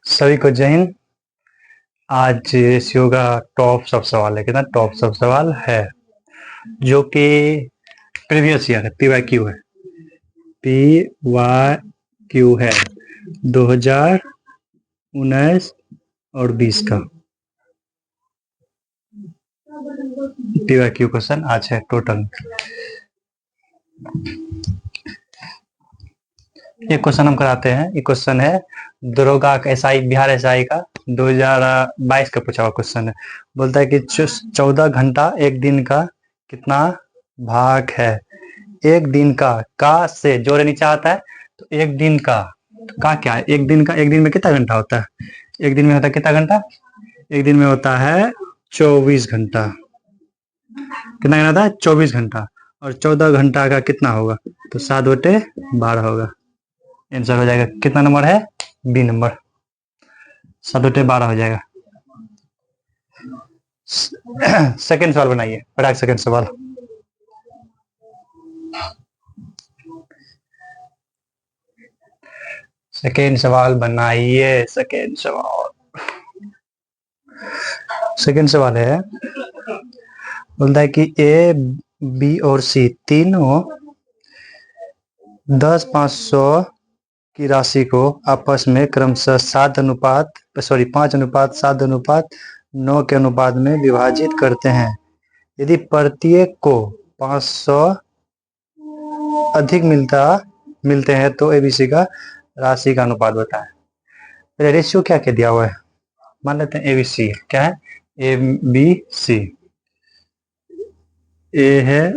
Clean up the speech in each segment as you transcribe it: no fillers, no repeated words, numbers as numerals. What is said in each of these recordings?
सभी को जय हिंद। आज सीओ का टॉप सब सवाल है, कितना टॉप सब सवाल है जो कि प्रीवियस ईयर है, PYQ है, PYQ है 2019 और 20 का PYQ क्वेश्चन आज है टोटल। ये क्वेश्चन हम कराते हैं। ये क्वेश्चन है दरोगा का SI बिहार SI का 2022 का पूछा हुआ क्वेश्चन है। बोलता है कि 14 घंटा एक दिन का कितना भाग है। एक दिन का से जोड़े नीचे आता है तो एक दिन का क्या है, एक दिन में कितना घंटा होता है? एक दिन में होता है कितना घंटा? एक दिन में होता है 24 घंटा। कितना घंटा होता है? 24 घंटा। और 14 घंटा का कितना होगा? तो 7/12 होगा। आंसर हो जाएगा। कितना नंबर है? बी नंबर, 7/12 हो जाएगा। सेकंड सवाल बनाइए, फटाक सेकंड सवाल। सेकंड सवाल बनाइए। सेकंड सवाल है, बोलता है कि A, B और C तीनों 10/500 की राशि को आपस में क्रमशः 5:7:9 के अनुपात में विभाजित करते हैं। यदि प्रत्येक को 500 अधिक मिलते हैं तो ABC का राशि का अनुपात बताएं। पहले रेशियो क्या दिया हुआ है, मान लेते हैं ABC क्या है, ABC, A है,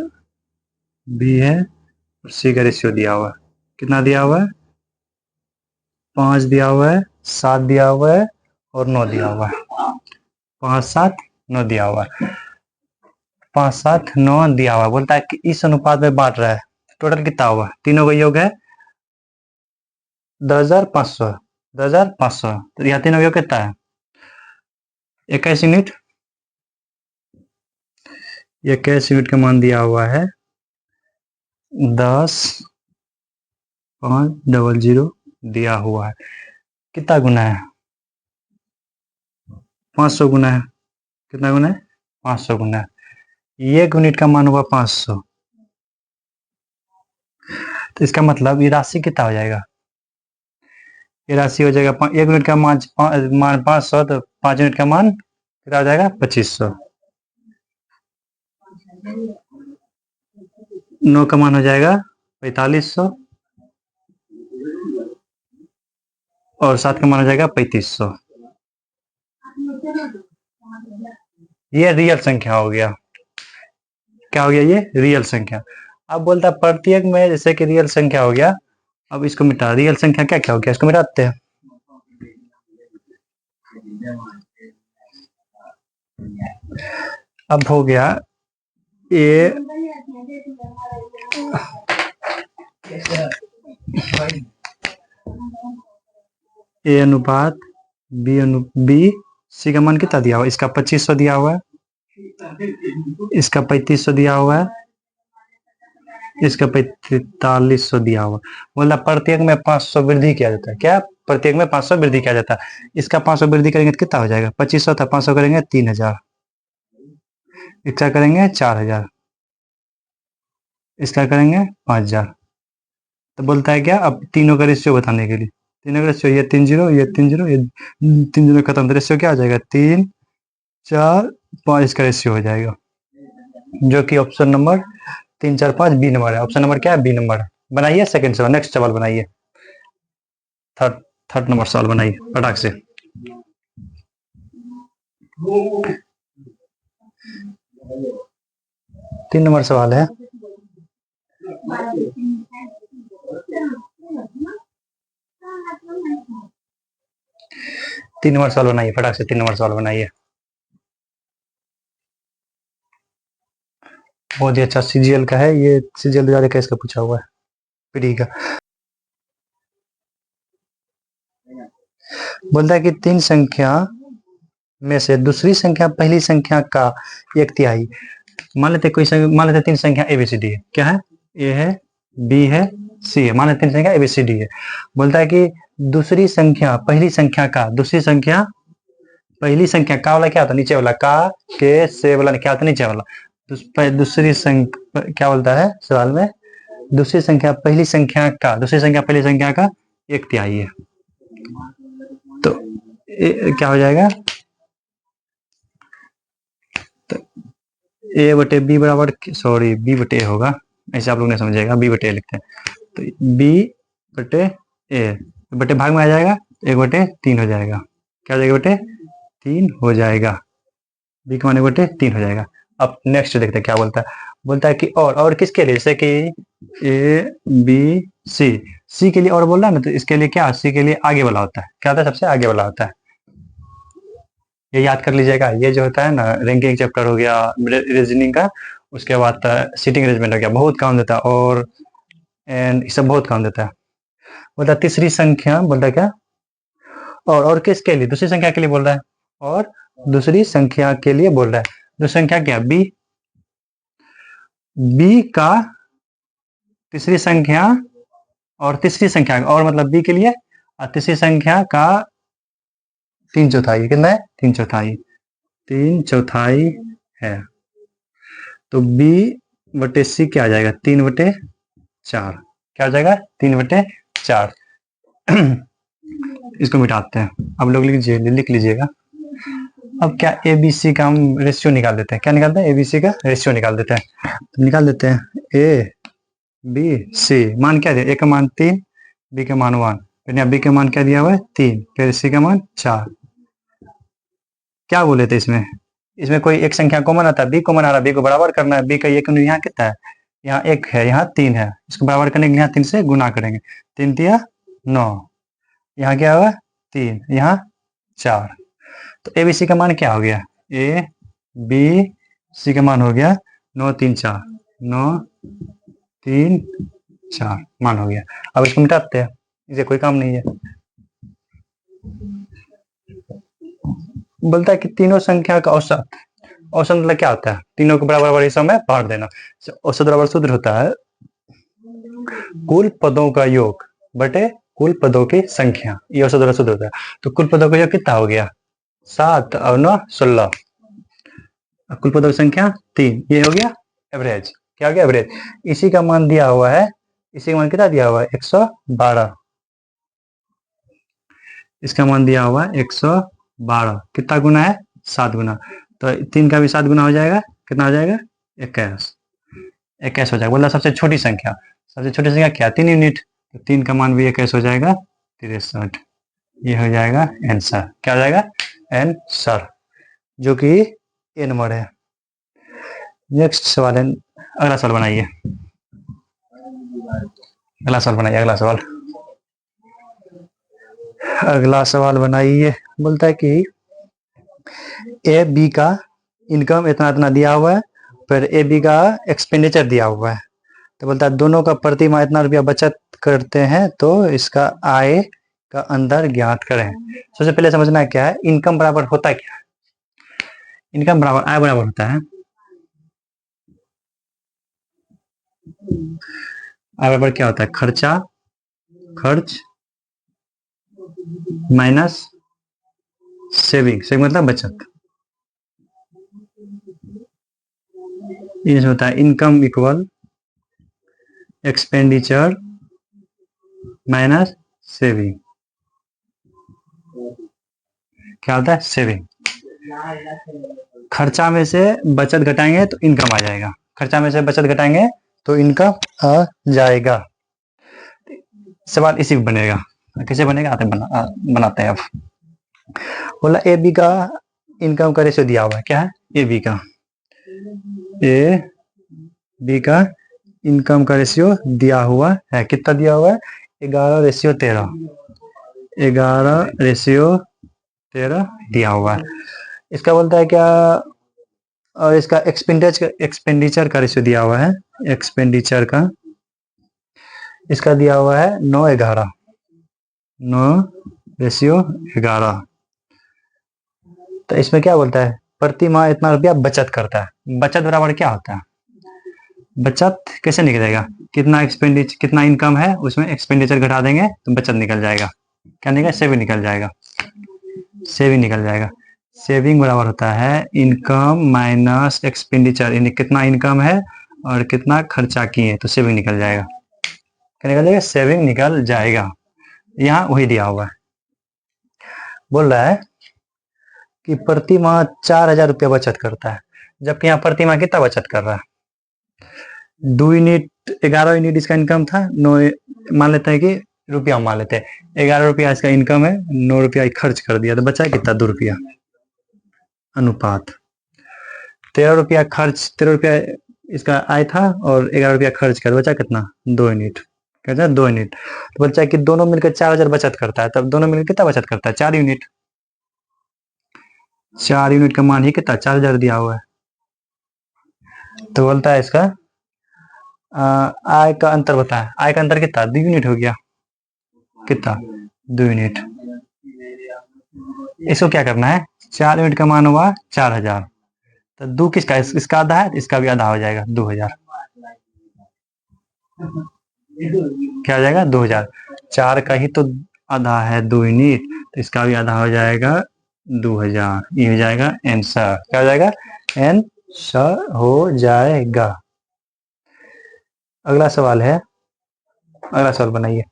B है और C का रेशियो दिया हुआ है। कितना दिया हुआ है? 5 दिया हुआ है, 7 दिया हुआ है और 9 दिया हुआ है। 5, 7, 9 दिया हुआ है। 5, 7, 9 दिया हुआ है। बोलता है कि इस अनुपात में बांट रहा है। टोटल कितना हुआ? तीनों का योग है 10,500। 10,500 तो यहाँ तीनों का योग कितना है? 21 यूनिट। 21 यूनिट का मान दिया हुआ है 10,500 दिया हुआ है। कितना गुना है? 500 गुना है। कितना गुना है? 500 गुना है। एक यूनिट का मान हुआ 500, तो इसका मतलब ये राशि कितना हो जाएगा? ये राशि हो जाएगा एक यूनिट का मान 500, तो 5 यूनिट का मान कितना हो जाएगा? 2500। 9 का मान हो जाएगा 4500 और 7 का मान हो जाएगा 3500। ये रियल संख्या हो गया। क्या हो गया? ये रियल संख्या। अब बोलता है प्रत्येक में, जैसे कि रियल संख्या हो गया, अब इसको मिटा। रियल संख्या क्या हो गया, इसको मिटाते हैं। अब हो गया A अनुपात B C का मान कितना दिया हुआ? इसका 2500 दिया हुआ है, इसका 3500 दिया हुआ है, इसका 4500 दिया हुआ। बोला प्रत्येक में 500 वृद्धि किया जाता है। क्या? प्रत्येक में 500 वृद्धि किया जाता है। इसका 500 वृद्धि करेंगे तो कितना हो जाएगा? 2500 था, 500 करेंगे 3000, इसका करेंगे 4000, इसका करेंगे 5000। तो बोलता है क्या, अब तीनों का रेशियो बताने के लिए। तीनों का रेशियो, ये 3 0, ये 3 0, ये 3 0 खत्म। तो रेशियो क्या हो जाएगा? 3, 4, 5 इसका रेशियो हो जाएगा, जो कि ऑप्शन नंबर 3, 4, 5 बी नंबर है। ऑप्शन नंबर क्या है? B number. बनाइए सेकंड सवाल। नेक्स्ट सवाल बनाइए। थर्ड नंबर सवाल बनाइए फटाक से। तीन नंबर सवाल है। तीन नंबर सवाल बनाइए फटाक से। 3 नंबर सवाल बनाइए। बहुत ही अच्छा CGL का है ये। CGL 2021 का पूछा हुआ है, प्री का। बोलता है कि 3 संख्या में से दूसरी संख्या पहली संख्या का 1/3। मान लेते 3 संख्या ABCD है। क्या है? A है, बी है, सी है, माने तीन संख्या ABCD है। बोलता है कि दूसरी संख्या पहली संख्या का, दूसरी संख्या पहली संख्या का वाला क्या होता है, नीचे वाला का, के, से वाला क्या होता है, नीचे वाला। दूसरी संख्या क्या बोलता है सवाल में, दूसरी संख्या पहली संख्या का, दूसरी संख्या पहली संख्या का 1/3 है। तो क्या हो जाएगा, तो A/B बराबर, सॉरी B/A होगा, ऐसे आप लोग नहीं समझेगा, B/A लिखते हैं। तो B/A बटे भाग में आ जाएगा, 1/3 हो जाएगा। क्या हो जाएगा, बटे 3 हो जाएगा। B का मान 1/3 हो जाएगा। अब नेक्स्ट देखते हैं क्या बोलता है। बोलता है कि और किसके लिए, जैसे कि ABC, C के लिए और बोल रहा है ना, तो इसके लिए क्या, C के लिए आगे वाला होता है, क्या होता है, सबसे आगे वाला होता है। ये याद कर लीजिएगा, ये जो होता है ना, रैंकिंग चैप्टर हो गया, रीजनिंग का, उसके बाद सीटिंग अरेंजमेंट हो गया, बहुत काम देता है, और एंड सब बहुत काम देता है। बोलता तीसरी संख्या, बोलता क्या, और किसके लिए, दूसरी संख्या के लिए बोल रहा है, और दूसरी संख्या के लिए बोल रहा है। दूसरी संख्या क्या, बी का तीसरी संख्या, और तीसरी संख्या और मतलब बी के लिए, और तीसरी संख्या का 3/4, कितना है, 3/4, 3/4 है। तो B/C क्या आ जाएगा, 3/4, क्या हो जाएगा, 3/4। इसको मिटाते हैं, अब लोग लिख लीजिएगा। अब क्या, ABC का हम रेशियो निकाल देते हैं, क्या निकालते हैं, ABC का रेशियो निकाल देते हैं। तो निकाल देते हैं, ABC मान क्या दिया, A का मान 3, B का मान 1, फिर यहाँ B का मान क्या दिया हुआ है, 3, फिर C का मान 4। क्या बोले थे इसमें कोई एक संख्या कॉमन आता है, B कॉमन आ रहा है, B को बराबर करना है। B का एक यहाँ कितना है, यहाँ 1 है, यहाँ 3 है, इसको बराबर करने के लिए यहाँ 3 से गुना करेंगे, 3 दिया 9, यहाँ क्या हुआ 3, यहाँ 4। तो ABC का मान क्या हो गया, ABC का मान हो गया 9 3 4, 9 3 4 मान हो गया। अब इसको मिटाते हैं, इसे कोई काम नहीं है। बोलता है कि तीनों संख्या का औसत, औसत मतलब क्या होता है, तीनों को बराबर हिस्सों में बांट देना। औसत बराबर सूत्र होता है कुल पदों का योग बटे कुल पदों की संख्या, ये औसत बराबर सूत्र होता है। तो कुल पदों का योग कितना हो गया, 7 और 9 16, कुल पदों की संख्या 3, ये हो गया एवरेज। क्या हो गया, एवरेज। इसी का मान दिया हुआ है, इसी का मान कितना दिया हुआ है, 112। इसका मान दिया हुआ है 112, कितना गुना है, 7 गुना। तो 3 का भी 7 गुना हो जाएगा, कितना हो जाएगा, 21, 21 हो जाएगा। बोला सबसे छोटी संख्या, सबसे छोटी संख्या क्या, 3 यूनिट, तो 3 का मान भी 21 हो जाएगा, 63। ये हो जाएगा आंसर, क्या हो जाएगा, आंसर, जो कि ए नंबर है। नेक्स्ट सवाल है, अगला सवाल बनाइए, अगला सवाल बनाइए, अगला सवाल, अगला सवाल बनाइए। बोलता है कि AB का इनकम इतना इतना दिया हुआ है, फिर AB का एक्सपेंडिचर दिया हुआ है। तो बोलता है दोनों का प्रति माह इतना रुपया बचत करते हैं, तो इसका आय का अंदर ज्ञात करें। सबसे पहले समझना है क्या है, इनकम बराबर होता है क्या, इनकम बराबर आय बराबर होता है, आय बराबर क्या होता है, खर्चा, खर्च माइनस सेविंग, सेविंग मतलब बचत। ये होता है income equal expenditure minus saving, क्या होता है, सेविंग। खर्चा में से बचत घटाएंगे तो इनकम आ जाएगा, खर्चा में से बचत घटाएंगे तो इनकम आ जाएगा। सवाल इसी बनेगा, कैसे बनेगा आते बनाते हैं। अब बोला ए बी का इनकम का रेशियो दिया हुआ है, क्या है, ए बी का इनकम का रेशियो दिया हुआ है, कितना दिया हुआ है, 11:13, 11:13 दिया हुआ है। इसका बोलता है क्या, और इसका एक्सपेंडिचर का रेशियो दिया हुआ है, एक्सपेंडिचर का इसका दिया हुआ है 9:11, 9:11। तो इसमें क्या बोलता है, प्रति माह इतना रुपया बचत करता है। बचत बराबर क्या होता है, बचत कैसे निकलेगा? कितना इनकम है उसमें एक्सपेंडिचर घटा देंगे तो बचत निकल जाएगा। क्या निकल? सेविंग निकल जाएगा। सेविंग निकल जाएगा। सेविंग बराबर होता है इनकम माइनस एक्सपेंडिचर, यानी कितना इनकम है और कितना खर्चा किए तो सेविंग निकल जाएगा। क्या निकल जाएगा? सेविंग निकल जाएगा। यहाँ वही दिया हुआ है। बोल रहा है कि प्रति माह 4,000 रुपया बचत करता है, जबकि यहाँ प्रति माह कितना बचत कर रहा है? 2 यूनिट 11 यूनिट इसका इनकम था, 9 मान लेते हैं कि रुपया मान लेते हैं, 11 रुपया इसका इनकम है, 9 रुपया खर्च कर दिया तो बचा कितना? 2 रुपया। अनुपात 13 रुपया इसका आय था और 11 रुपया खर्च कर, बचा कितना? 2 यूनिट। कहते 2 यूनिट तो बच्चा कि दोनों मिलकर 4,000 बचत करता है, तब दोनों मिलकर कितना बचत करता है? 4 यूनिट। 4 यूनिट का मान ही कितना? 4,000 दिया हुआ है। तो बोलता है इसका आय का अंतर बताए। आय का अंतर कितना? 2 यूनिट हो गया। कितना? 2 यूनिट। इसको क्या करना है? 4 यूनिट का मान हुआ 4,000, तो 2 किसका? इसका आधा है, इसका भी आधा हो जाएगा 2,000। क्या हो जाएगा? 2,000। 4 का ही तो आधा है 2 यूनिट, तो इसका भी आधा हो जाएगा 2,000। ये हो जाएगा आंसर। क्या हो जाएगा? आंसर हो जाएगा। अगला सवाल है, अगला सवाल बनाइए।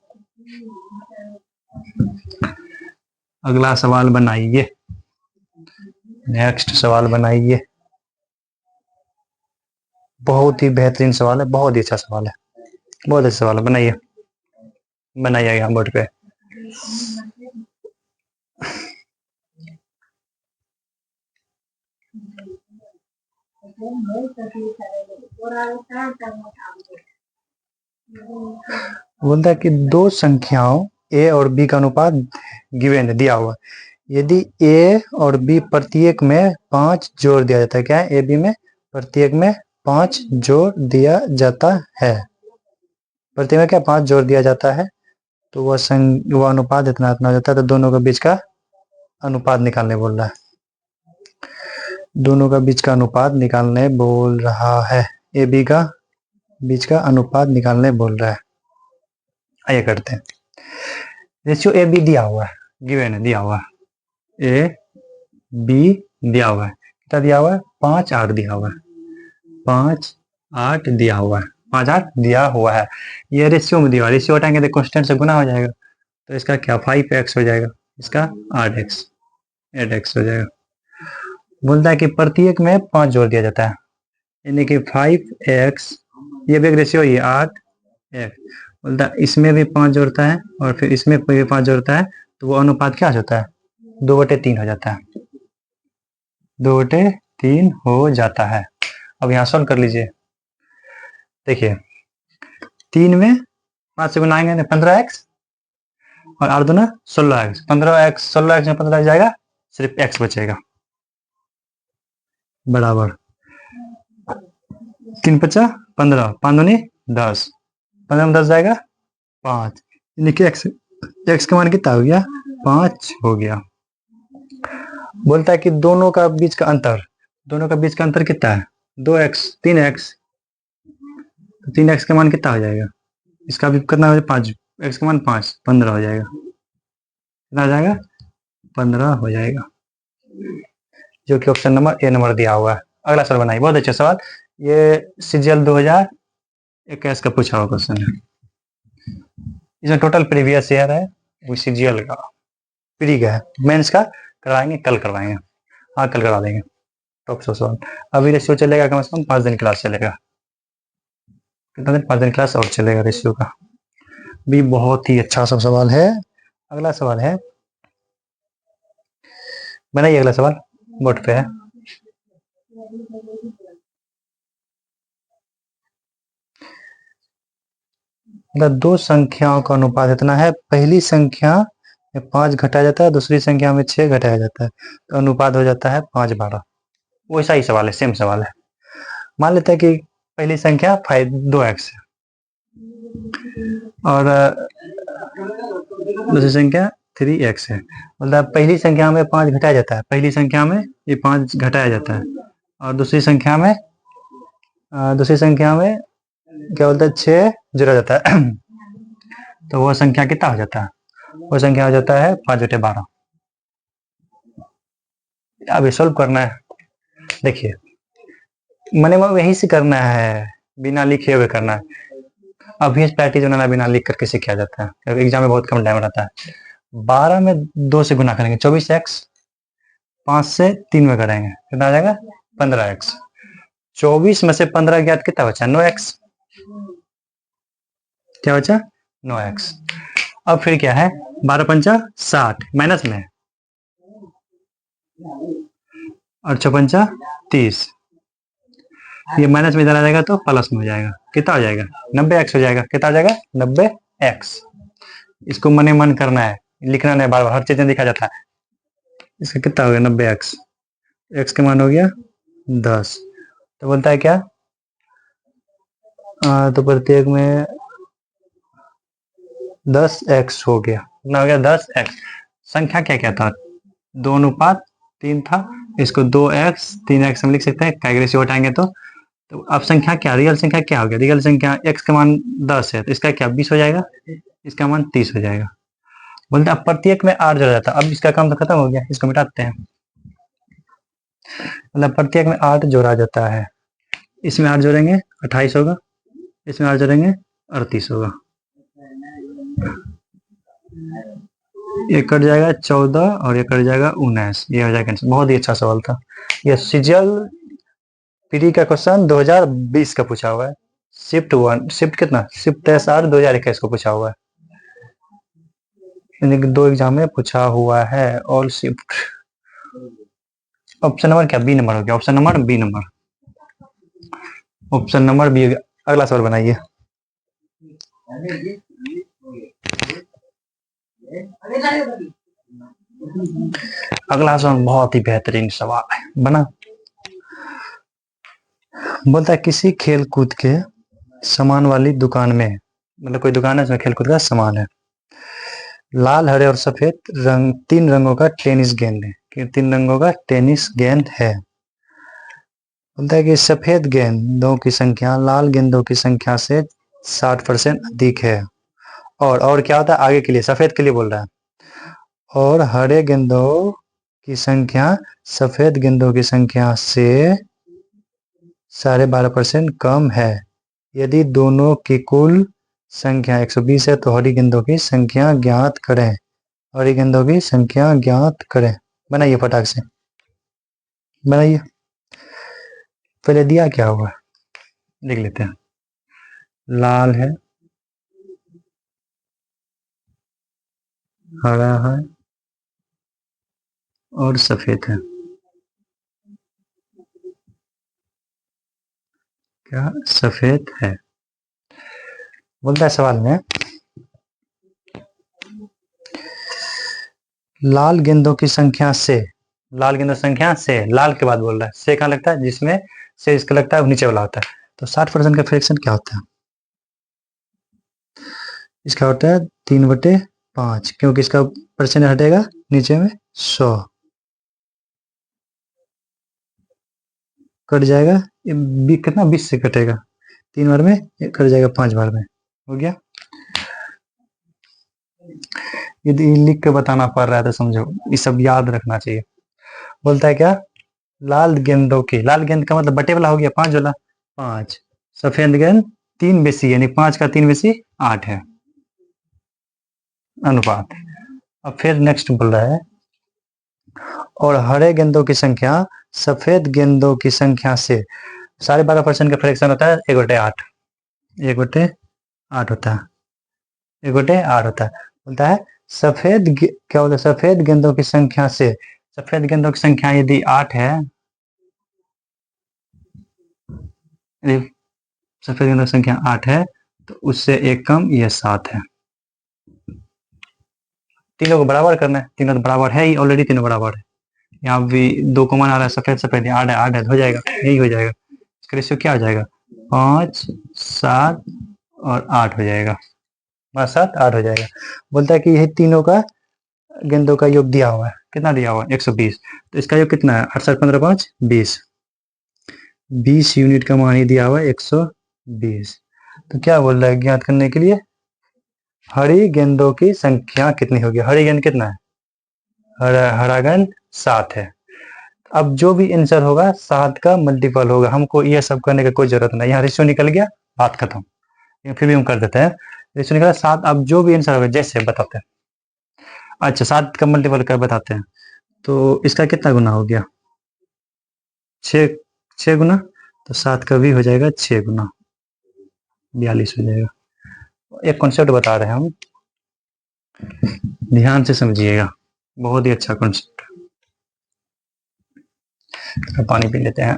अगला सवाल बनाइए। नेक्स्ट सवाल बनाइए। बहुत ही बेहतरीन सवाल है, बहुत ही अच्छा सवाल है, बहुत अच्छा सवाल है। बनाइए, बनाइए यहाँ बोर्ड पे। बोलता है कि दो संख्याओं a और b का अनुपात गिवन दिया हुआ, यदि a और b प्रत्येक में 5 जोड़ दिया जाता है। क्या है? a b में प्रत्येक में 5 जोड़ दिया जाता है। प्रत्येक में क्या? 5 जोड़ दिया जाता है, तो वह अनुपात इतना इतना हो जाता है। तो दोनों के बीच का अनुपात निकालने बोल रहा है। दोनों का बीच का अनुपात निकालने बोल रहा है। ए बी का बीच का अनुपात निकालने बोल रहा है। आइए करते हैं। रेशियो ए बी दिया हुआ है, गिवन है, दिया हुआ है। ए बी दिया हुआ है, कितना दिया हुआ है? 5 8 दिया हुआ है। 5 8 दिया हुआ है, 5 8 दिया हुआ है। ये रेशियो में दिया हुआ है। रेशियो हटाएंगे तो कांस्टेंट से गुना हो जाएगा, तो इसका क्या? 5x हो जाएगा, इसका 8x हो जाएगा। बोलता है कि प्रत्येक में 5 जोड़ दिया जाता है, यानी कि 5x, ये भी एक रेशियो ही 8x। बोलता है इसमें भी 5 जोड़ता है और फिर इसमें भी 5 जोड़ता है, तो वो अनुपात क्या होता है? 2/3 हो जाता है। 2/3 हो जाता है। अब यहाँ सॉल्व कर लीजिए। देखिए 3 में 5 से गुनाएंगे 15x और 8 दूना 16x। 16x में 15 जाएगा, सिर्फ x बचेगा, बराबर 3 5 15, 5 दूनी 10, 15 में 10 जाएगा 5, यानी कि x का मान कितना हो गया? 5 हो गया। बोलता है कि दोनों का बीच का अंतर कितना है? 2x 3x, तो 3x का मान कितना हो जाएगा? इसका भी कितना हो जाएगा? 5, x का मान 5, 15 हो जाएगा। कितना हो जाएगा? 15 हो जाएगा, जो कि ऑप्शन नंबर ए नंबर दिया हुआ है। अगला सवाल बनाइए, बहुत अच्छा सवाल। ये सीजीएल 2021 का पूछा हुआ क्वेश्चन है। इसमें टोटल प्रीवियस ईयर है, वो सीजीएल का प्री का है। मेंस का करवाएंगे, कल करवाएंगे। हाँ कल करवा देंगे। टॉप 100 सवाल। अभी रेशियो चलेगा कम से कम 5 दिन क्लास चलेगा। कितना दिन? 5 दिन क्लास और चलेगा रेशियो का भी। बहुत ही अच्छा सब सवाल है। अगला सवाल है, बनाइए अगला सवाल, बोर्ड पे है। दो संख्याओं का अनुपात इतना है, पहली संख्या में 5 घटाया जाता है, दूसरी संख्या में 6 घटाया जाता है, तो अनुपात हो जाता है 5 12। वैसा ही सवाल है, सेम सवाल है। मान लेते हैं कि पहली संख्या 2x है और दूसरी संख्या 3x है। मतलब पहली संख्या में 5 घटाया जाता है, पहली संख्या में ये 5 घटाया जाता है और दूसरी संख्या में क्या बोलते हैं 6 जोड़ा जाता है तो वो संख्या कितना हो जाता है? वो संख्या हो जाता है 5/12। अब ये सोल्व करना है। देखिए मैंने यही से करना है, बिना लिखे हुए करना है। अभी प्रैक्टिस होना बिना लिख करके सीखा जाता है क्योंकि एग्जाम में बहुत कम टाइम रहता है। 12 में 2 से गुना करेंगे 24x, 5 से 3 में करेंगे कितना आ जाएगा 15x। 24 में से 15 ज्ञात कितना बचा 9x। क्या बचा 9x। अब फिर क्या है 12 पंचा 60 माइनस में और 6 पंचा 30, ये माइनस में इधर आ जाएगा तो प्लस में हो जाएगा। कितना हो जाएगा 90x हो जाएगा। कितना हो जाएगा 90x। इसको मने मन करना है, लिखना नहीं बार बार, हर चीज में लिखा जाता है। इसका कितना हो गया 90x, x का मान हो गया 10। तो बोलता है क्या तो प्रत्येक में 10x हो गया। कितना हो गया 10x। संख्या क्या क्या था 2:3 था। इसको 2x 3x में लिख सकते हैं, काय रेशियो हटाएंगे तो अब संख्या क्या रियल संख्या क्या हो गया, रियल संख्या x का मान 10 है तो इसका क्या 20 हो जाएगा, इसका मान 30 हो जाएगा। बोलते अब प्रत्येक में 8 जोड़ा जाता है। अब इसका काम तो खत्म हो गया, इसको मिटाते हैं। मतलब प्रत्येक में 8 जोड़ा जाता है। इसमें 8 जोड़ेंगे 28 होगा, इसमें 8 जोड़ेंगे 38 होगा। ये कट जाएगा 14 और ये कट जाएगा 19, ये हो जाएगा। बहुत ही अच्छा सवाल था। ये सीजीएल प्री का क्वेश्चन 2020 का पूछा हुआ है। शिफ्ट 1 शिफ्ट कितना शिफ्ट SR 2021 को पूछा हुआ है। 2 एग्जाम में पूछा हुआ है। ऑल शिफ्ट ऑप्शन नंबर क्या बी नंबर हो गया। Option number B number, option number B. अगला सवाल बनाइए। अगला सवाल बहुत ही बेहतरीन सवाल है बना। बोलता है किसी खेल कूद के सामान वाली दुकान में, मतलब कोई दुकान है उसमें खेल कूद का सामान है, लाल हरे और सफेद रंग 3 रंगों का टेनिस गेंद है कि 3 रंगों का टेनिस गेंद है। बोलता है कि सफेद गेंदों की संख्या लाल गेंदों की संख्या से 60% अधिक है। और क्या होता है आगे के लिए, सफेद के लिए बोल रहा है। और हरे गेंदों की संख्या सफेद गेंदों की संख्या से 12.5% कम है। यदि दोनों की कुल संख्या 120 है तो हरी गेंदों की संख्या ज्ञात करें। हरी गेंदों की संख्या ज्ञात करें। बनाइए फटाक से बनाइए। पहले दिया क्या हुआ देख लेते हैं। लाल है, हरा है और सफेद है। क्या सफेद है। बोलता है सवाल में लाल गेंदों की संख्या से, लाल गेंदों की संख्या से, लाल के बाद बोल रहा है, से कहाँ लगता है जिसमें से इसका लगता है नीचे वाला होता है। तो 60% का फ्रैक्शन क्या होता है, इसका होता है 3/5 क्योंकि इसका परसेंट हटेगा नीचे में 100 कट जाएगा। कितना 20 से कटेगा 3 बार में, कट जाएगा 5 बार में। हो गया। यदि लिख के बताना पड़ रहा है तो समझो ये सब याद रखना चाहिए। बोलता है क्या लाल गेंदों की, लाल गेंद का मतलब बटे वाला हो गया 5 वाला 5, सफेद गेंद 3 बेसी यानी 5 का 3 बेसी 8 है अनुपात। अब फिर नेक्स्ट बोल रहा है और हरे गेंदों की संख्या सफेद गेंदों की संख्या से 12.5% का फ्रैक्शन होता है 1/8, 1/8 होता है, 1/8 होता है। बोलता है सफेद क्या बोलता है सफेद गेंदों की संख्या से, सफेद गेंदों की संख्या यदि 8 है, यदि सफेद गेंदों की संख्या 8 है तो उससे एक कम ये 7 है। तीनों को बराबर करना है, तीनों तो बराबर है ही ऑलरेडी, तीनों बराबर है। यहाँ भी 2 कॉमन आ रहा है, सफेद सफेद 8 है 8 है हो जाएगा, यही हो जाएगा। इसका रेशियो क्या हो जाएगा 5 7 और 8 हो जाएगा, 5 7 8 हो जाएगा। बोलता है कि यही तीनों का गेंदों का योग दिया हुआ है, कितना दिया हुआ है 120, तो इसका योग कितना है 8 7 15 5 20 यूनिट का मान ही दिया हुआ है 120। तो क्या बोल रहा है ज्ञात करने के लिए हरी गेंदों की संख्या कितनी होगी। हरी गेंद कितना है, हरा गेंद 7 है। अब जो भी आंसर होगा 7 का मल्टीपल होगा, हमको ये सब करने की कोई जरूरत नहीं। यहाँ रेशियो निकल गया, बात खत्म। फिर भी हम कर देते हैं, रेशियो निकला 7। अब जो भी आंसर होगा जैसे बताते हैं। अच्छा 7 का मल्टीपल कर बताते हैं, तो इसका कितना गुना हो गया, 6, 6 गुना। तो 7 का भी हो जाएगा 6 गुना, 42 हो जाएगा। एक कॉन्सेप्ट बता रहे हैं हम, ध्यान से समझिएगा, बहुत ही अच्छा कॉन्सेप्ट है। पानी पी लेते हैं।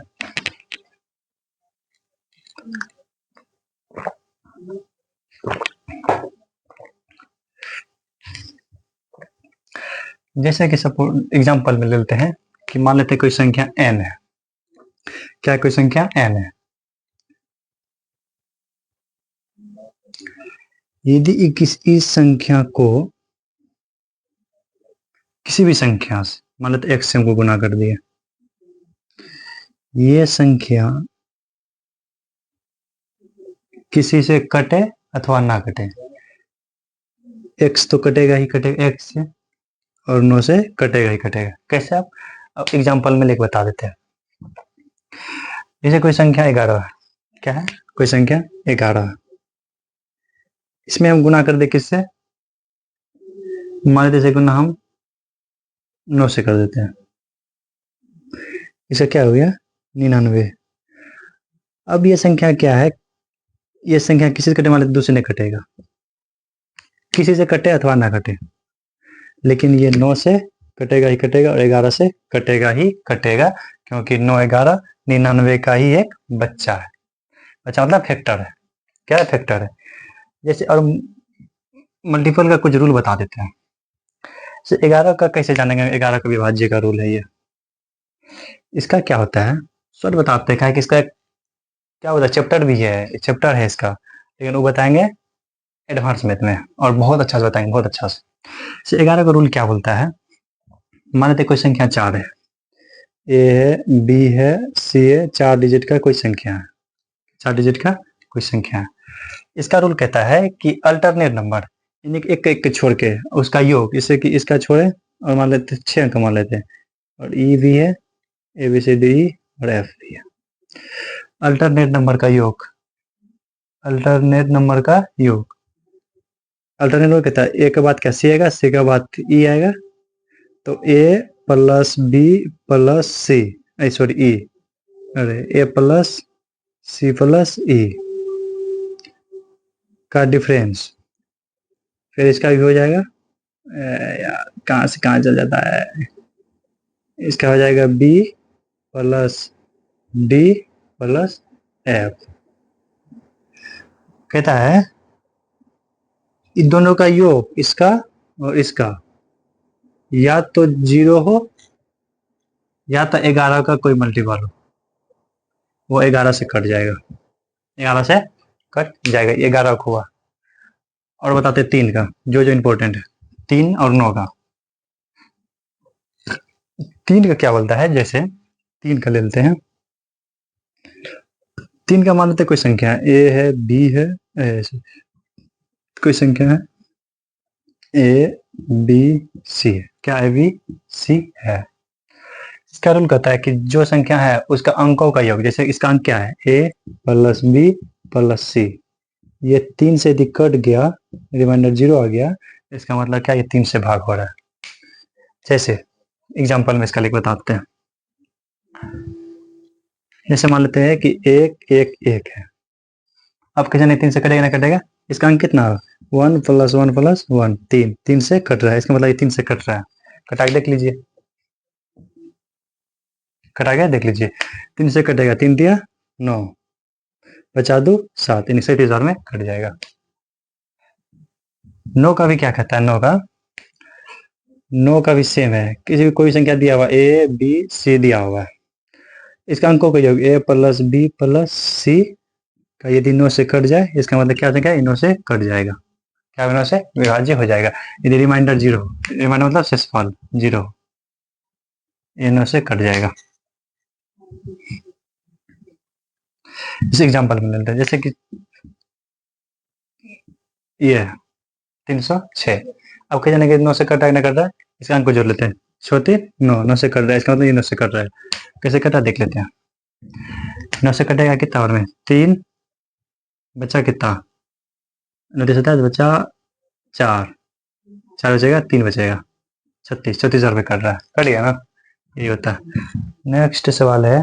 जैसे कि सपोज एग्जांपल में लेते हैं कि मान लेते हैं कोई संख्या n है। क्या कोई संख्या n है, यदि इस संख्या को किसी भी संख्या से, मान लेते x से हमको गुना कर दिए, ये संख्या किसी से कटे अथवा ना कटे, x तो कटेगा ही कटेगा x से, और 9 से कटेगा ही कटेगा। कैसे, आप अब एग्जांपल में लेके बता देते हैं। जैसे कोई संख्या 11 है, क्या है, कोई संख्या 11, इसमें हम गुना कर दे किससे, मान लेते से गुना हम 9 से कर देते हैं, इसका क्या हो गया 99। अब ये संख्या क्या है, ये संख्या किसी से कटे, मान लेते दूसरे ने कटेगा, किसी से कटे अथवा ना कटे, लेकिन ये 9 से कटेगा ही कटेगा और 11 से कटेगा ही कटेगा, क्योंकि 9 11 99 का ही एक बच्चा है। बच्चा मतलब फैक्टर है, क्या है, फैक्टर है। जैसे और मल्टीपल का कुछ रूल बता देते हैं। 11 का कैसे जानेंगे, 11 का विभाज्य का रूल है ये। इसका क्या होता है, सर बताते हैं कि इसका क्या होता है, चैप्टर भी है, चैप्टर है इसका, लेकिन वो बताएंगे एडवांस मैथ में, और बहुत अच्छा से बताएंगे, बहुत अच्छा से। 11 का रूल क्या बोलता है, मान लेते कोई संख्या 4 है, ए है, बी है, सी है, 4 डिजिट का कोई संख्या है, 4 डिजिट का कोई संख्या है। इसका रूल कहता है कि अल्टरनेट नंबर, यानी कि एक एक छोड़ के उसका योग, इससे कि इसका छोड़े, और मान लेते 6 अंक मान लेते हैं, और ई भी है, A B C D E और एफ भी है। अल्टरनेट नंबर का योग, अल्टरनेट नंबर का योग, अल्टरनेट नंबर कहता है ए के बाद क्या सी आएगा, सी के बाद ई आएगा, तो ए प्लस बी प्लस सी, सॉरी ई, अरे ए प्लस सी प्लस ई का डिफरेंस, फिर इसका भी हो जाएगा, यार कहाँ से कहाँ चल जाता है, इसका हो जाएगा B plus D plus F. कहता है इन दोनों का योग, इसका और इसका, या तो 0 हो या तो 11 का कोई मल्टीपल हो, वो 11 से कट जाएगा, 11 से कट जाएगा, 11 को हुआ। और बताते 3 का, जो जो इंपॉर्टेंट है, 3 और 9 का। 3 का क्या बोलता है, जैसे 3 का ले लेते हैं, 3 का मान लेते कोई संख्या है, ए है, बी है, कोई संख्या है ए बी सी है, क्या है, बी सी है। इसका रूल कहता है कि जो संख्या है उसका अंकों का योग, जैसे इसका अंक क्या है, ए प्लस बी प्लस सी, ये 3 से यदि कट गया, रिमाइंडर 0 आ गया, इसका मतलब क्या, ये 3 से भाग हो रहा है। जैसे एग्जांपल में इसका लिख बताते हैं, जैसे मान लेते हैं कि 1 1 1 है, अब किसी ने 3 से कटेगा ना कटेगा, इसका अंक कितना है, 1 प्लस 1 प्लस 1, 3, 3 से कट रहा है, इसका मतलब ये 3 से कट रहा है, कटा के देख लीजिए, कटा गया देख लीजिए, 3 से कटेगा, 3 दिया 9, बचा 2 7, इन 37,000 में कट जाएगा। 9 का भी क्या कहता है, 9 का भी सेम है, किसी कोई संख्या दिया हुआ ए बी सी दिया हुआ है, इसका अंकों का योग ए प्लस बी प्लस सी का यदि 9 से कट जाए, इसका मतलब क्या संख्या, 9 से कट जाएगा, क्या 9 से विभाज्य हो जाएगा। यदि रिमाइंडर 0, रिमाइंडर मतलब शेषफल 0, ये 9 से कट जाएगा। इस एग्जांपल में लेते हैं, जैसे कि ये है 306। अब कह जाने के 9 से कट रहा है, ना कट रहा है, इसका अंक को जोड़ लेते हैं। 9 9 से कट रहा है, इसका मतलब ये 9 से कट रहा है। कैसे कटा देख लेते हैं। 9 से कटेगा कितना और में 3 बचा कितना, 9 बचा 4, 4 बचेगा 3 बचेगा 36, 34 रुपये कट रहा है, कट गया ना, यही होता है। नेक्स्ट सवाल है,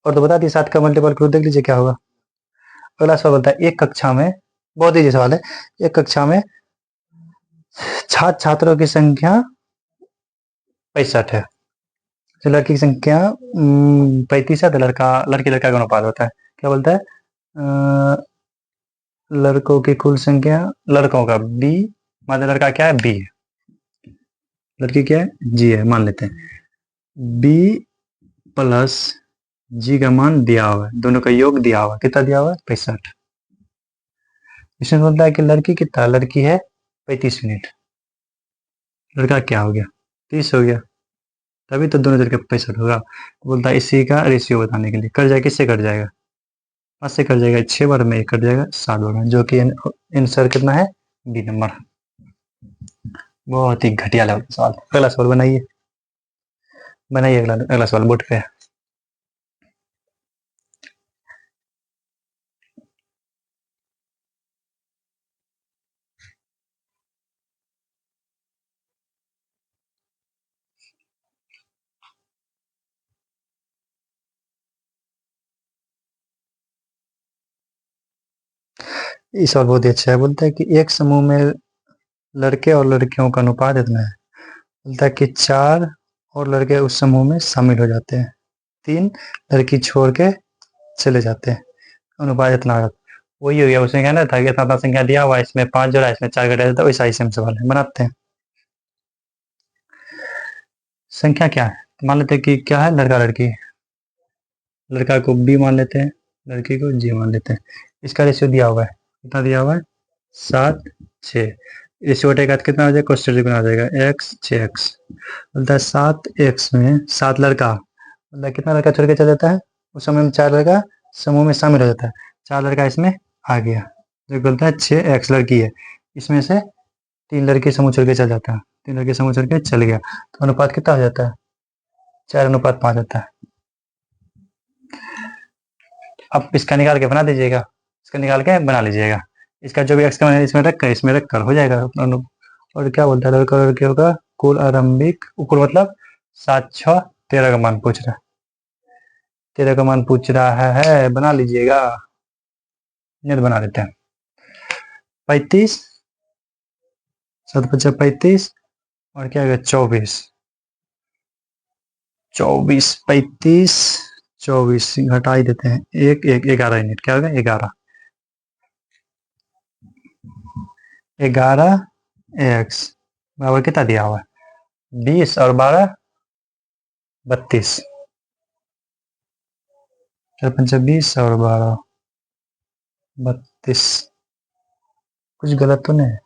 और तो बता दिए 7 का मल्टीपल करो, देख लीजिए क्या होगा। अगला सवाल बोलता है, एक कक्षा में, बहुत ईजी सवाल है, एक कक्षा में छात्र छात्रों की संख्या 65 है, तो लड़की की संख्या 35 है, तो लड़की लड़का का अनुपात होता है, क्या बोलता है, लड़कों की कुल संख्या, लड़कों का बी, मतलब लड़का क्या है, बी है, लड़की क्या है, जी है, मान लेते हैं। बी प्लस जी का मान दिया हुआ है, दोनों का योग दिया हुआ है, कितना दिया हुआ है, 65। इसमें बोलता है कि लड़की कितना, लड़की है 35 मिनट, लड़का क्या हो गया, 30 हो गया, तभी तो दोनों तरह का 65 होगा। बोलता है इसी का रेशियो बताने के लिए, कट जाएगा, किससे कट जाएगा, 5 से कट जाएगा, 6 बार में कट जाएगा 7 बार में, जो कि आंसर कितना है, बी नंबर। बहुत ही घटिया लेवल का सवाल। अगला सवाल बनाइए, बनाइए अगला अगला सवाल बोर्ड पे। ये सवाल बहुत ही अच्छा है। बोलता है कि एक समूह में लड़के और लड़कियों का अनुपात इतना है। बोलता है कि 4 और लड़के उस समूह में शामिल हो जाते हैं, 3 लड़की छोड़ के चले जाते हैं, अनुपात इतना हो जाता है। वही हो गया, उसने कहना था कि इतना संख्या दिया हुआ है, इसमें 5 जोड़ा, इसमें 4 घटा देता है, वैसा ही सेम सवाल है, बनाते हैं। संख्या क्या है, तो मान लेते हैं कि क्या है, लड़का लड़की, लड़का को बी मान लेते हैं, लड़की को जी मान लेते हैं। इसका रेशियो दिया हुआ है, कितना दिया हुआ है, 7 6। रेशियो हटेगा तो कितना आ जाएगा, क्वेश्चन कितना आ जाएगा, x 6x। बोलता है 7x में 7 लड़का, मतलब कितना लड़का छोड़ के चल जाता है, उस समय में 4 लड़का समूह में शामिल हो जाता है, 4 लड़का इसमें आ गया, जो बोलता है 6x लड़की है, इसमें से 3 लड़के समूह छोड़ के चल जाता है, 3 लड़के समूह छोड़ के चल गया, तो अनुपात कितना हो जाता है, 4:5 होता है। अब इसका निकाल के बना दीजिएगा, इसका निकाल के बना लीजिएगा, इसका जो भी एक्स का मान है इसमें रख कर हो जाएगा। और क्या बोलता है, लड़का लड़कियों का कुल आरंभिक, कुल मतलब 7 6 13 का मान पूछ रहा है, 13 का मान पूछ रहा है, बना लीजिएगा, ये तो बना देते हैं। 35 7 5 35 और क्या होगा, 24 24 35 24 घटा ही देते हैं, 1 1 11 यूनिट, क्या होगा 11 11 एक्स बराबर कितना दिया हुआ है, 20 और 12 32, 4 5 20 और 12 32, कुछ गलत तो नहीं,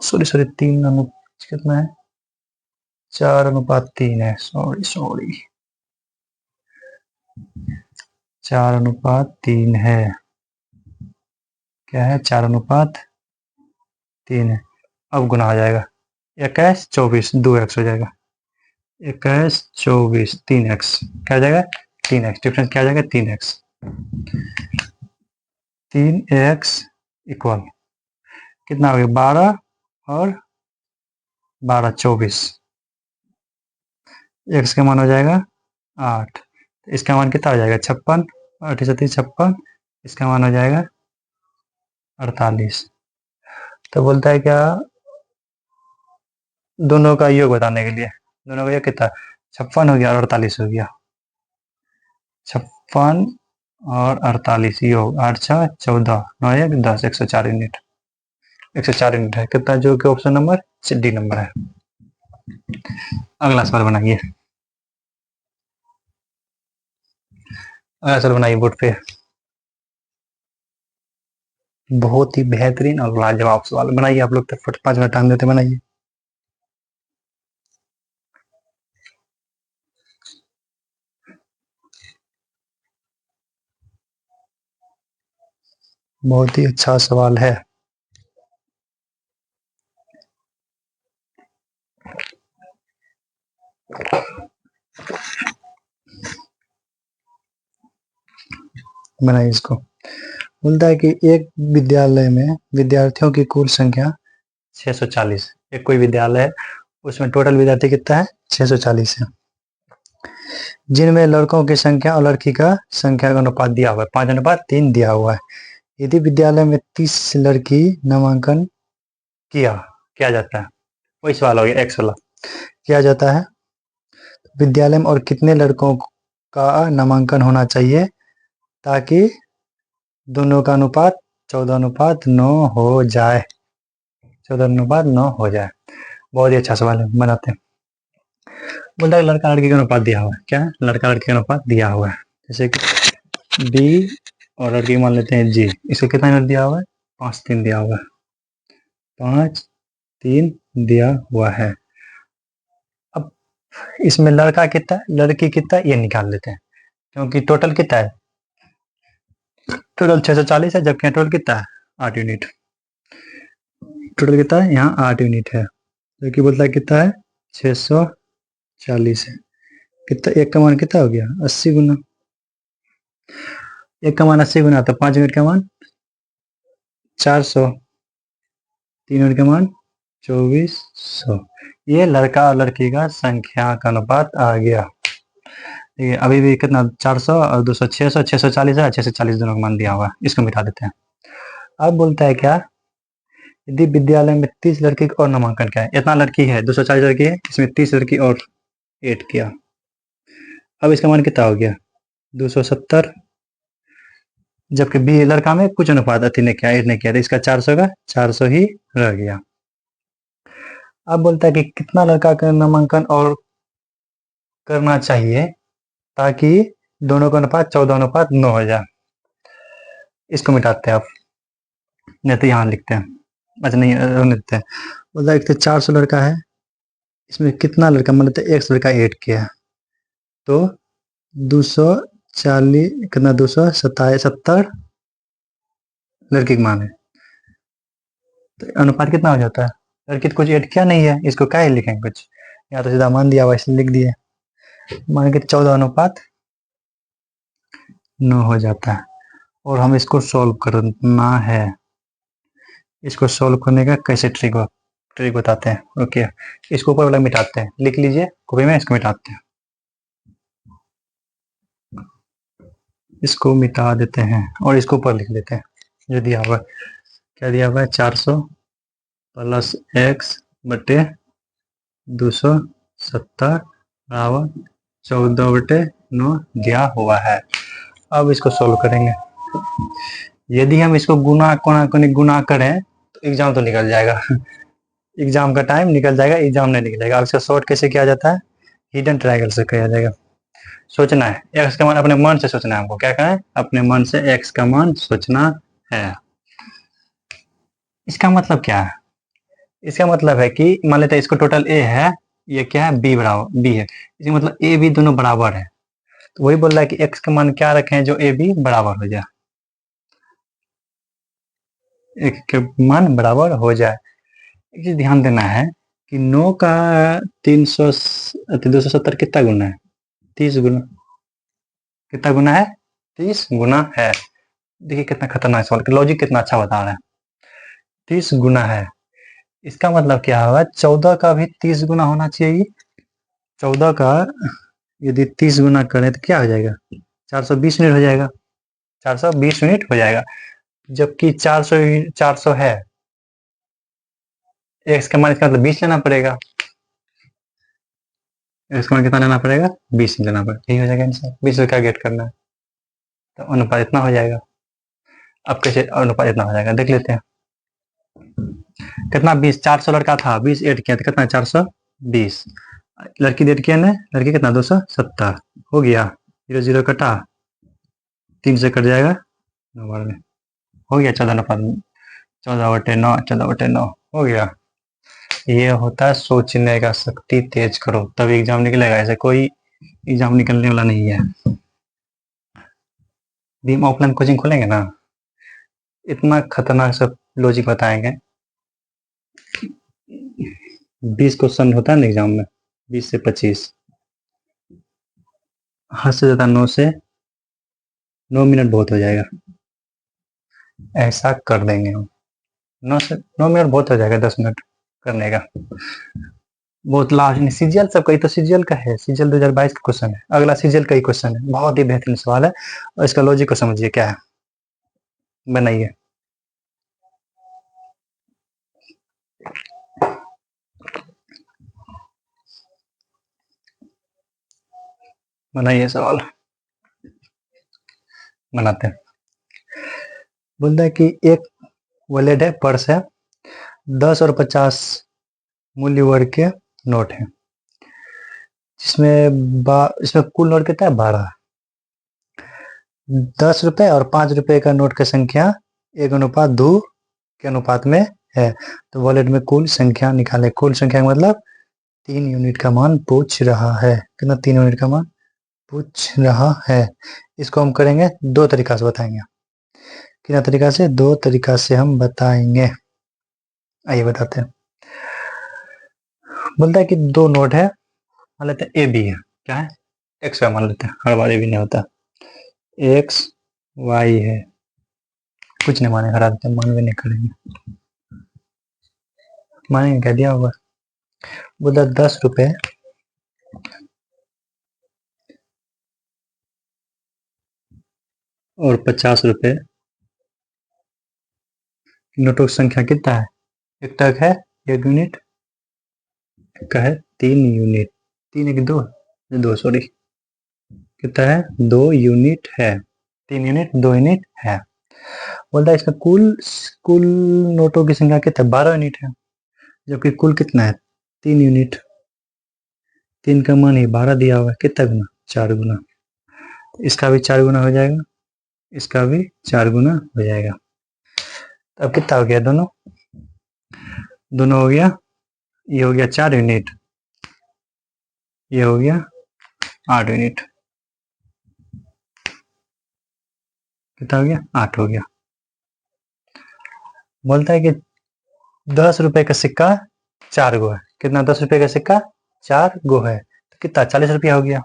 सॉरी सॉरी, 3 अनुपात कितना है, 4:3 है, सॉरी सॉरी, 4:3 है, क्या है, 4:3 है। अब गुना हो जाएगा, 21 24 2x हो जाएगा, 21 24 3x, क्या हो जाएगा 3x, डिफरेंस क्या हो जाएगा 3x, 3x इक्वल कितना हो गया, 12 और 12 24, x का मान हो जाएगा 8, इसका मान कितना हो जाएगा 56, 8 56, इसका मान हो जाएगा 48। तो बोलता है क्या, दोनों का योग बताने के लिए, दोनों का योग कितना, 56 हो गया और 48 हो गया, 56 और 48 योग 8 6 14 9 1 10, 104 यूनिट, 104 यूनिट है कितना, जो कि ऑप्शन नंबर डी नंबर है। अगला सवाल बनाइए, अगला सवाल बनाइए बोर्ड पे, बहुत ही बेहतरीन और लाजवाब सवाल बनाइए, आप लोग तक 5 मिनट टाइम देते, बनाइए। बहुत ही अच्छा सवाल है। बनाइए इसको। बोलता है कि एक विद्यालय में विद्यार्थियों की कुल संख्या 640। एक कोई विद्यालय है, उसमें टोटल विद्यार्थी कितना है? 640 है। जिनमें लड़कों की संख्या और लड़की का संख्या का अनुपात दिया हुआ है, 5:3 दिया हुआ है। यदि विद्यालय में 30 लड़की नामांकन किया जाता है, वही सवाल हो गया, एक्स वाला। किया जाता है, विद्यालय में और कितने लड़कों का नामांकन होना चाहिए ताकि दोनों का अनुपात 14:9 हो जाए? 14:9 हो जाए। बहुत ही अच्छा सवाल है, बनाते हैं। बोलता है लड़का लड़की का अनुपात दिया हुआ है। क्या है? लड़का लड़की का अनुपात दिया हुआ है। जैसे कि बी और लड़की मान लेते हैं जी। इसको कितना यूनिट दिया हुआ है? 5:3 दिया हुआ है। 5:3 दिया हुआ है। अब इसमें लड़का कितना है, लड़की कितना है, ये निकाल लेते हैं। क्योंकि टोटल कितना है? टोटल 640 है, जबकि टोटल कितना है? 8 यूनिट। टोटल कितना है? यहाँ 8 यूनिट है। जो कि बोलता है कितना है? 640 है। कितना? एक का मान कितना हो गया? 80 गुना। एक का मान 80 गुना, तो 5 यूनिट का मान 400। 3 यूनिट का मान 2400। ये लड़का और लड़की का संख्या का अनुपात आ गया। ठीक है, अभी भी कितना? 400 और 200, 600, 640 है, 640 दोनों का मान दिया हुआ है। इसको मिटा देते हैं। अब बोलता है क्या? यदि विद्यालय में 30 लड़की और नामांकन किया है, इतना लड़की है, 240 लड़की है, इसमें 30 लड़की और ऐड किया। अब इसका मान कितना हो गया? 270। जबकि बी लड़का में कुछ अनुपात अति ने किया, ऐड ने किया, तो इसका 400 का 400 ही रह गया। अब बोलता है कि कितना लड़का का नामांकन और करना चाहिए ताकि दोनों का अनुपात 14:9 हो जाए? इसको मिटाते हैं आप, नहीं तो यहाँ लिखते हैं। अच्छा नहीं, रहने देते हैं। बोलता है कि 400 लड़का है, इसमें कितना लड़का, मतलब 1 लड़का ऐड किया है, तो 240 कितना? 270 लड़की का मान है, तो अनुपात कितना हो जाता है? लड़की तो कुछ ऐड किया नहीं है, इसको क्या लिखेंगे कुछ? यहाँ तो सीधा मान दिया हुआ, इसलिए लिख दिए। मान के 14:9 हो जाता है। और हम इसको सॉल्व करना है। इसको सॉल्व करने का कैसे ट्रिक बताते हैं। ओके, इसको ऊपर वाला मिटाते हैं, लिख लीजिए कॉपी में, इसको मिटाते हैं। इसको मिटा देते हैं और इसको ऊपर लिख देते हैं। जो दिया हुआ है, क्या दिया हुआ है? 400 प्लस एक्स बटे 270 बराबर 14/9 दिया हुआ है। अब इसको सॉल्व करेंगे। यदि हम इसको गुना करें तो एग्जाम तो निकल जाएगा। एग्जाम का टाइम निकल जाएगा, एग्जाम नहीं निकलेगा। अब इसका शॉर्ट कैसे किया जाता है? हिडन ट्रायंगल से किया जाएगा। सोचना है, एक्स का मान अपने मन से सोचना है हमको। क्या कहें? अपने मन से एक्स का मान सोचना है। इसका मतलब क्या है? इसका मतलब है कि मान लेते हैं इसको टोटल ए है, ये क्या है? बी बराबर बी है। इसका मतलब ए बी दोनों बराबर है। तो वही बोल रहा है कि एक्स का मान क्या रखें जो ए बी बराबर हो जाए, एक के मान बराबर हो जाए। एक चीज ध्यान देना है कि 9 का 270 कितना गुना है? 30 गुना। कितना गुना है? 30 गुना है। देखिए कितना खतरनाक सवाल, लॉजिक कितना अच्छा बता रहा है। 30 गुना है, इसका मतलब क्या होगा? 14 का भी 30 गुना होना चाहिए। 14 का यदि 30 गुना करें तो क्या हो जाएगा? 420 यूनिट हो जाएगा। 420 यूनिट हो जाएगा। जबकि 400 है, एक्स का मान, इसका मतलब 20 लेना पड़ेगा। एक्स का मान कितना लेना पड़ेगा? 20 लेना पड़ेगा। यही हो जाएगा आंसर। 20 का क्या गेट करना है, तो अनुपात इतना हो जाएगा। अब कैसे अनुपात इतना हो जाएगा देख लेते हैं। कितना? 20। 400 लड़का था, 20 ऐड किया तो कितना? 420। लड़की ऐड किया ना, लड़की कितना? 270 हो गया। 0 0 कटा, 3 से कट जाएगा 9 बार में हो गया। 14/9, 14/9 हो गया। ये होता है सोचने का शक्ति तेज करो तभी एग्जाम निकलेगा, ऐसे कोई एग्जाम निकलने वाला नहीं है। भी हम ऑफलाइन कोचिंग खोलेंगे ना, इतना खतरनाक सब लॉजिक बताएंगे। 20 क्वेश्चन होता है ना एग्जाम में, 20 से 25, हद से ज्यादा 9 से 9 मिनट बहुत हो जाएगा, ऐसा कर देंगे हम। 9 मिनट बहुत हो जाएगा 10 मिनट करने का, बहुत लास्ट। सीजीएल सब का, तो सीजीएल का है, सीजीएल 2022 का क्वेश्चन है, अगला सीजीएल का ही क्वेश्चन है, बहुत ही बेहतरीन सवाल है और इसका लॉजिक को समझिए क्या है, बनाइए। बनाइए सवाल, बनाते हैं। बोलता है कि एक वॉलेट है, पर्स है, 10 और 50 मूल्य वर्ग के नोट है, इसमें कुल नोट कितना है, 12। 10 रुपए और 5 रुपए का नोट की संख्या 1:2 के अनुपात में है, तो वॉलेट में कुल संख्या निकाले। कुल संख्या का मतलब 3 यूनिट का मान पूछ रहा है, कितना, 3 यूनिट का मान पूछ रहा है। इसको हम करेंगे 2 तरीका से बताएंगे। कितना तरीका से, 2 तरीका से हम बताएंगे, आइए बताते हैं। बोलता है कि 2 नोट है, मान लेते हैं ए बी है, क्या है, एक्स वाई मान लेते हैं, हर बार ए बी नहीं होता, एक्स वाई है, कुछ नहीं माने, हरा देते हैं, मान भी नहीं करेंगे, मानेंगे क्या दिया होगा। बोलता 10 रुपए और 50 रुपए नोटों की संख्या कितना है, एक तक है 1 यूनिट, का है 3 यूनिट, 3 1 2 2 सॉरी, कितना है, 2 यूनिट है, 3 यूनिट 2 यूनिट है। बोलता है इसका कुल कुल नोटों की संख्या कितना है, 12 यूनिट है, जबकि कुल कितना है, 3 यूनिट, 3 का मान ही 12 दिया हुआ है, कितना गुना, 4 गुना, इसका भी 4 गुना हो जाएगा, इसका भी 4 गुना हो जाएगा। तो अब कितना हो गया, दोनों दोनों हो गया, ये हो गया 4 यूनिट, ये हो गया 8 यूनिट, कितना हो गया, 8 हो गया। बोलता है कि 10 रुपए का सिक्का 4 गो है, कितना, 10 रुपए का सिक्का 4 गो है, तो कितना, 40 रुपया हो गया।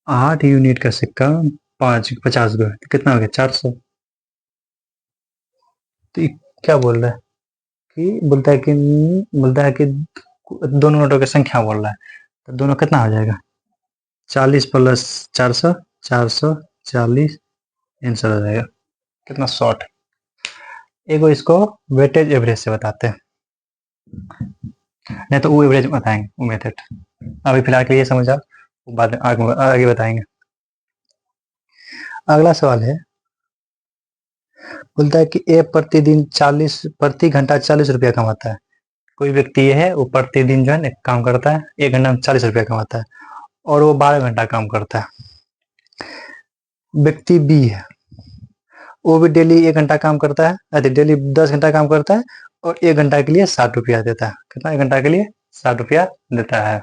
8 यूनिट का सिक्का 50 गो है, तो कितना हो गया, 400। तो ये क्या बोल रहा है कि, बोलता है कि दोनों नोटों की संख्या बोल रहा है, तो दोनों कितना हो जाएगा, 40 प्लस 400, 440 आंसर हो जाएगा, कितना शॉर्ट। एगो इसको वेटेज एवरेज से बताते हैं, नहीं तो वो एवरेज बताएंगे, वो मेथड। अभी फिलहाल के लिए समझ आप, बाद में आगे बताएंगे। अगला सवाल है, बोलता है कि ए प्रति घंटा 40 रुपया कमाता है। कोई व्यक्ति ये है, वो प्रतिदिन जो है ना काम करता है, 1 घंटा में 40 रुपया कमाता है और वो 12 घंटा काम करता है। व्यक्ति बी है, वो भी डेली 1 घंटा काम करता है, अरे डेली 10 घंटा काम करता है और 1 घंटा के लिए 60 रुपया देता है, कितना, 1 घंटा के लिए 60 रुपया देता है।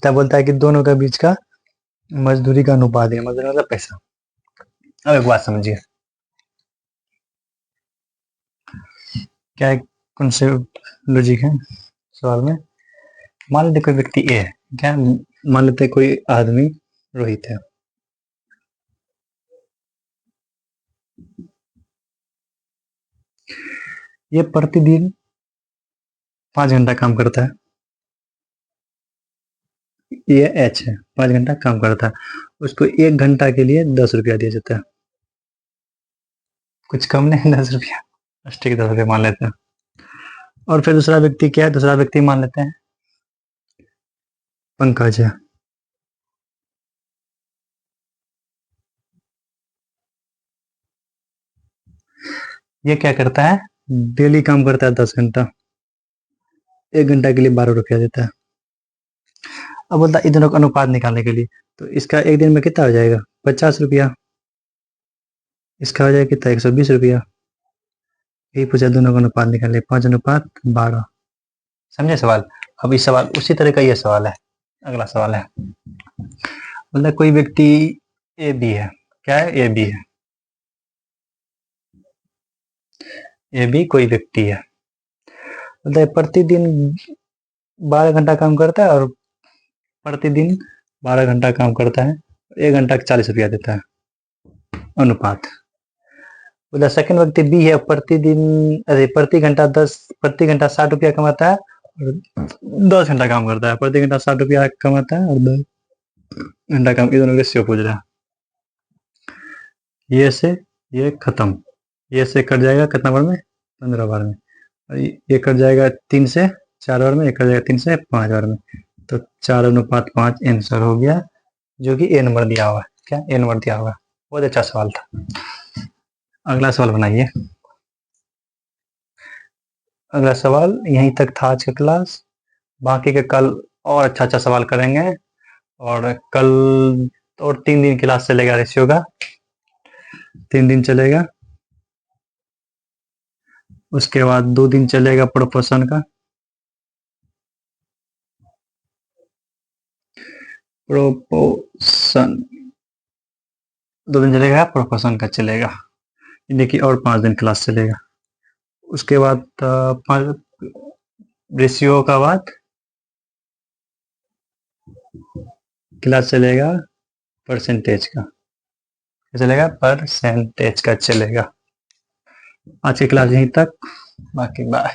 तब बोलता है कि दोनों के बीच का मजदूरी का अनुपात है, मजदूरी मतलब पैसा। अब एक बात समझिए, क्या है, कौन से लॉजिक है सवाल में। मान लेते कोई व्यक्ति ए है, क्या, मान लेते कोई आदमी रोहित है, ये प्रतिदिन 5 घंटा काम करता है, ये एच है, 5 घंटा काम करता है, उसको 1 घंटा के लिए 10 रुपया दिया जाता है, कुछ कम नहीं, 10 रुपया, ठीक, 10 रुपया मान लेते हैं। और फिर दूसरा व्यक्ति क्या है, दूसरा व्यक्ति मान लेते हैं पंकज है, ये क्या करता है, डेली काम करता है 10 घंटा, 1 घंटा के लिए 12 रुपया देता है। अब बोलता है इन दोनों का अनुपात निकालने के लिए, तो इसका एक दिन में कितना हो जाएगा, 50 रुपया, इसका हो जाएगा कितना, 120 रुपया। यही पूछा, दोनों का अनुपात निकाले, 5:12, समझे सवाल। अब इस सवाल उसी तरह का ये सवाल है। अगला सवाल है, मतलब कोई व्यक्ति ए बी है। क्या है? ए बी है। ए बी कोई व्यक्ति है, मतलब प्रतिदिन 12 घंटा काम करता है और प्रतिदिन 12 घंटा काम करता है, 1 घंटा का 40 रुपया देता है। अनुपात। मतलब सेकंड व्यक्ति बी है, प्रतिदिन अरे प्रति घंटा 60 रुपया कमाता है और 10 घंटा काम करता है। प्रति घंटा 60 रुपया कमाता है और 10 घंटा काम, ये दोनों रेशियो पूछ रहा है। ये से ये खत्म, ये से कट जाएगा कितना बार में? 15 बार में। और ये कट जाएगा 3 से 4 बार में, ये कट जाएगा 3 से 5 बार में। तो 4:5 आंसर हो गया, जो कि ए नंबर दिया हुआ है। क्या? ए नंबर दिया हुआ है। बहुत अच्छा सवाल था। अगला सवाल बनाइए। अगला सवाल यहीं तक था आज का क्लास। बाकी के कल और अच्छा सवाल करेंगे। और कल और 3 दिन क्लास चलेगा रेशियो का, 3 दिन चलेगा। उसके बाद 2 दिन चलेगा प्रोपोर्शन का। प्रोपोर्शन 2 दिन चलेगा, प्रोपोर्शन का चलेगा। देखिए और 5 दिन क्लास चलेगा। उसके बाद रेशियो का बाद क्लास चलेगा परसेंटेज का। चलेगा परसेंटेज का चलेगा। आज की क्लास यहीं तक, बाकी बाय।